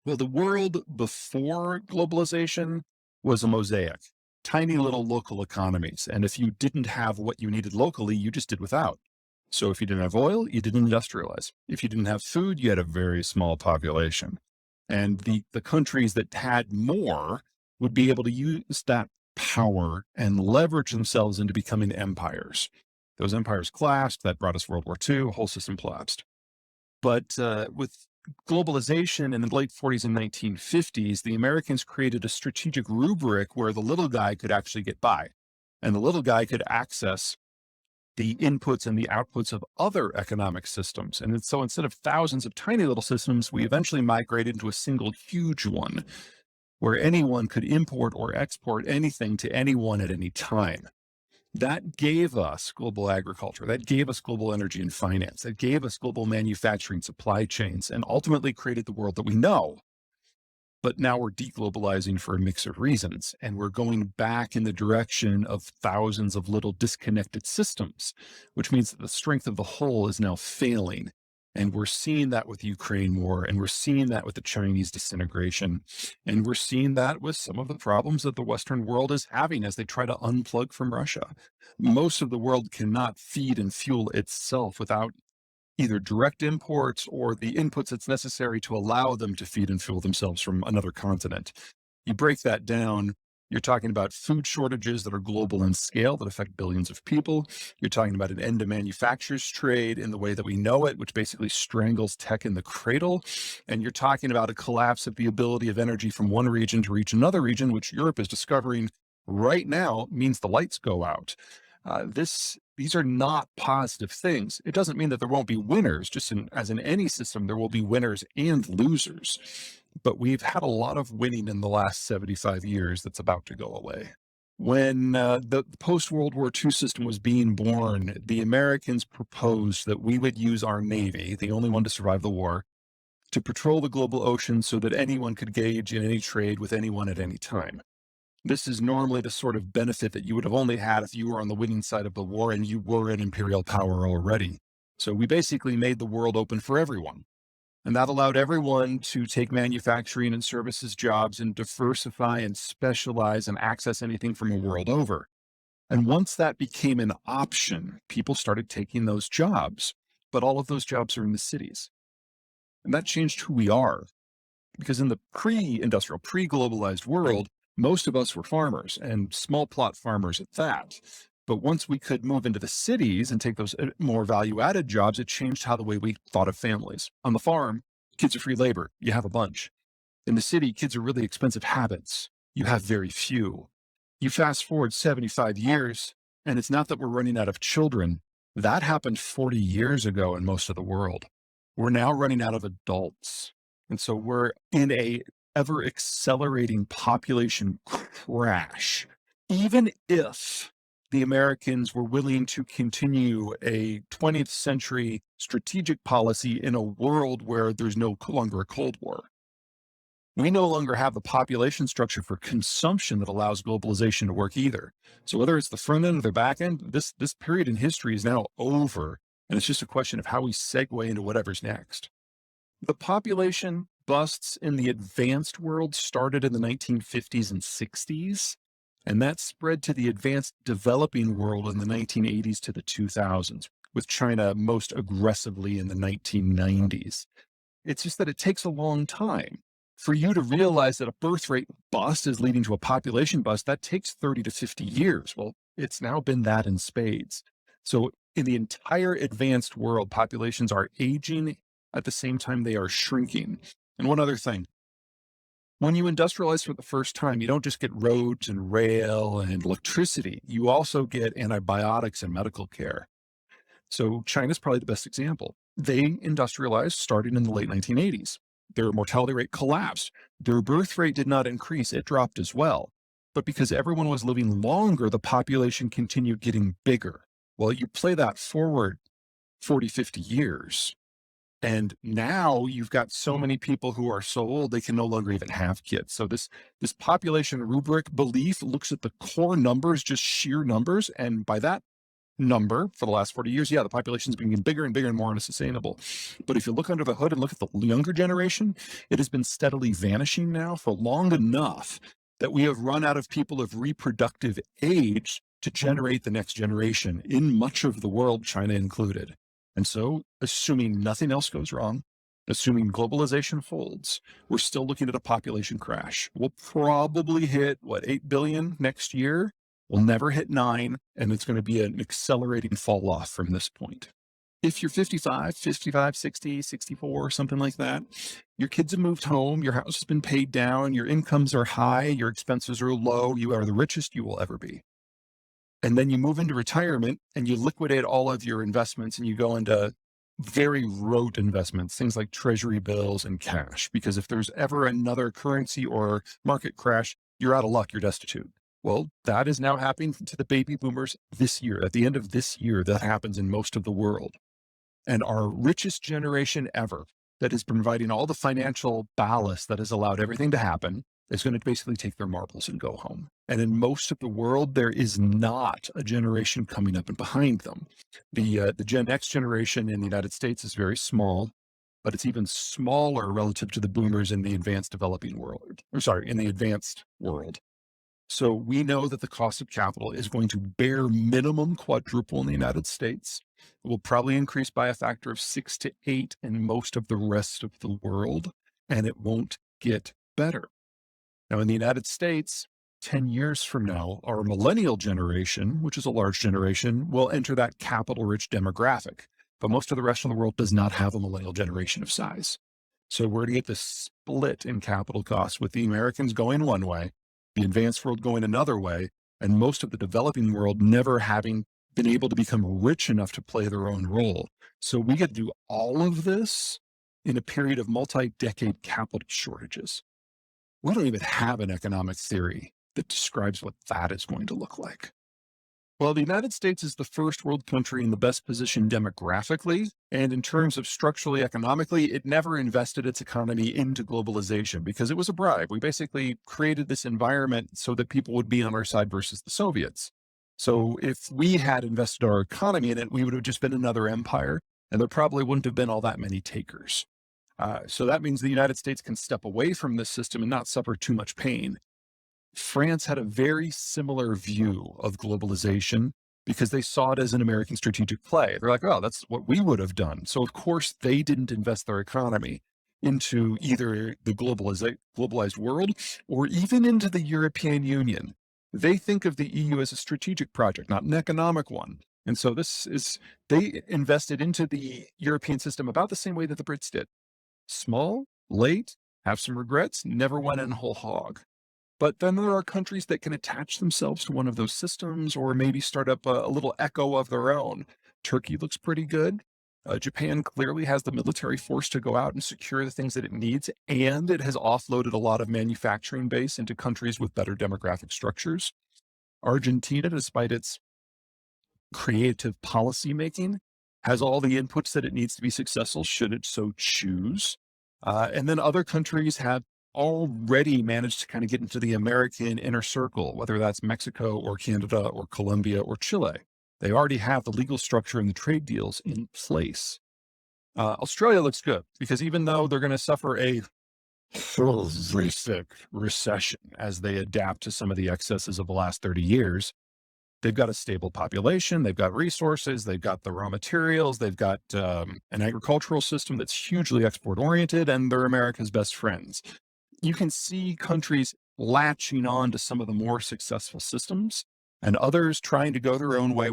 Well, the world before globalization was a mosaic, tiny little local economies. And if you didn't have what you needed locally, you just did without. So if you didn't have oil, you didn't industrialize. If you didn't have food, you had a very small population. And the countries that had more would be able to use that power and leverage themselves into becoming empires. Those empires collapsed. That brought us World War II. Whole system collapsed. But with globalization in the late 40s and 1950s, the Americans created a strategic rubric where the little guy could actually get by, and the little guy could access the inputs and the outputs of other economic systems. And so instead of thousands of tiny little systems, we eventually migrated into a single huge one where anyone could import or export anything to anyone at any time. That gave us global agriculture. That gave us global energy and finance. That gave us global manufacturing supply chains and ultimately created the world that we know. But now we're deglobalizing for a mix of reasons, and we're going back in the direction of thousands of little disconnected systems, which means that the strength of the whole is now failing. And we're seeing that with the Ukraine war, and we're seeing that with the Chinese disintegration, and we're seeing that with some of the problems that the Western world is having as they try to unplug from Russia. Most of the world cannot feed and fuel itself without either direct imports or the inputs that's necessary to allow them to feed and fuel themselves from another continent. You break that down, you're talking about food shortages that are global in scale that affect billions of people. You're talking about an end to manufacturers trade in the way that we know it, which basically strangles tech in the cradle. And you're talking about a collapse of the ability of energy from one region to reach another region, which Europe is discovering right now means the lights go out. These are not positive things. It doesn't mean that there won't be winners. As in any system, there will be winners and losers. But we've had a lot of winning in the last 75 years that's about to go away. When the post-World War II system was being born, the Americans proposed that we would use our Navy, the only one to survive the war, to patrol the global ocean so that anyone could engage in any trade with anyone at any time. This is normally the sort of benefit that you would have only had if you were on the winning side of the war and you were an imperial power already. So we basically made the world open for everyone. And that allowed everyone to take manufacturing and services jobs and diversify and specialize and access anything from the world over. And once that became an option, people started taking those jobs. But all of those jobs are in the cities. And that changed who we are. Because in the pre-industrial, pre-globalized world, most of us were farmers and small plot farmers at that. But once we could move into the cities and take those more value-added jobs, it changed how the way we thought of families. On the farm, kids are free labor. You have a bunch. In the city, kids are really expensive habits. You have very few. You fast forward 75 years, and it's not that we're running out of children. That happened 40 years ago in most of the world. We're now running out of adults. And so we're in a ever accelerating population crash. Even if the Americans were willing to continue a 20th century strategic policy in a world where there's no longer a Cold War, we no longer have the population structure for consumption that allows globalization to work either. So whether it's the front end or the back end, this period in history is now over. And it's just a question of how we segue into whatever's next. The population busts in the advanced world started in the 1950s and 60s, and that spread to the advanced developing world in the 1980s to the 2000s, with China most aggressively in the 1990s. It's just that it takes a long time. For you to realize that a birth rate bust is leading to a population bust, that takes 30 to 50 years. Well, it's now been that in spades. So in the entire advanced world, populations are aging at the same time they are shrinking. And one other thing, when you industrialize for the first time, you don't just get roads and rail and electricity. You also get antibiotics and medical care. So China's probably the best example. They industrialized starting in the late 1980s. Their mortality rate collapsed. Their birth rate did not increase. It dropped as well. But because everyone was living longer, the population continued getting bigger. Well, you play that forward 40, 50 years. And now you've got so many people who are so old, they can no longer even have kids. So this population rubric belief looks at the core numbers, just sheer numbers. And by that, number for the last 40 years, yeah, the population's been getting bigger and bigger and more unsustainable. But if you look under the hood and look at the younger generation, it has been steadily vanishing now for long enough that we have run out of people of reproductive age to generate the next generation in much of the world, China included. And so, assuming nothing else goes wrong, assuming globalization folds, we're still looking at a population crash. We'll probably hit, what, 8 billion next year? We'll never hit 9, and it's going to be an accelerating fall off from this point. If you're 55, 60, 64, something like that, your kids have moved home, your house has been paid down, your incomes are high, your expenses are low, you are the richest you will ever be. And then you move into retirement and you liquidate all of your investments and you go into very rote investments, things like treasury bills and cash, because if there's ever another currency or market crash, you're out of luck, you're destitute. Well, that is now happening to the baby boomers this year. At the end of this year, that happens in most of the world. And our richest generation ever, that is providing all the financial ballast that has allowed everything to happen, is going to basically take their marbles and go home. And in most of the world, there is not a generation coming up and behind them. The Gen X generation in the United States is very small, but it's even smaller relative to the boomers in the advanced developing world, or sorry, in the advanced world. So we know that the cost of capital is going to bare minimum quadruple in the United States. It will probably increase by a factor of 6 to 8 in most of the rest of the world, and it won't get better. Now, in the United States, 10 years from now, our millennial generation, which is a large generation, will enter that capital-rich demographic. But most of the rest of the world does not have a millennial generation of size. So we're going to get this split in capital costs with the Americans going one way, the advanced world going another way, and most of the developing world never having been able to become rich enough to play their own role. So we get to do all of this in a period of multi-decade capital shortages. We don't even have an economic theory that describes what that is going to look like. Well, the United States is the first world country in the best position demographically, and in terms of structurally, economically, it never invested its economy into globalization because it was a bribe. We basically created this environment so that people would be on our side versus the Soviets. So if we had invested our economy in it, we would have just been another empire, and there probably wouldn't have been all that many takers. So that means the United States can step away from this system and not suffer too much pain. France had a very similar view of globalization because they saw it as an American strategic play. They're like, oh, that's what we would have done. So of course they didn't invest their economy into either the globalized world or even into the European Union. They think of the EU as a strategic project, not an economic one. And so they invested into the European system about the same way that the Brits did. Small, late, have some regrets, never went in whole hog. But then there are countries that can attach themselves to one of those systems or maybe start up a little echo of their own. Turkey looks pretty good. Japan clearly has the military force to go out and secure the things that it needs, and it has offloaded a lot of manufacturing base into countries with better demographic structures. Argentina, despite its creative policy making, has all the inputs that it needs to be successful should it so choose. And then other countries have already managed to kind of get into the American inner circle, whether that's Mexico or Canada or Colombia or Chile. They already have the legal structure and the trade deals in place. Australia looks good because even though they're going to suffer a horrific recession as they adapt to some of the excesses of the last 30 years, they've got a stable population, they've got resources, they've got the raw materials, they've got an agricultural system that's hugely export oriented, and they're America's best friends. You can see countries latching on to some of the more successful systems and others trying to go their own way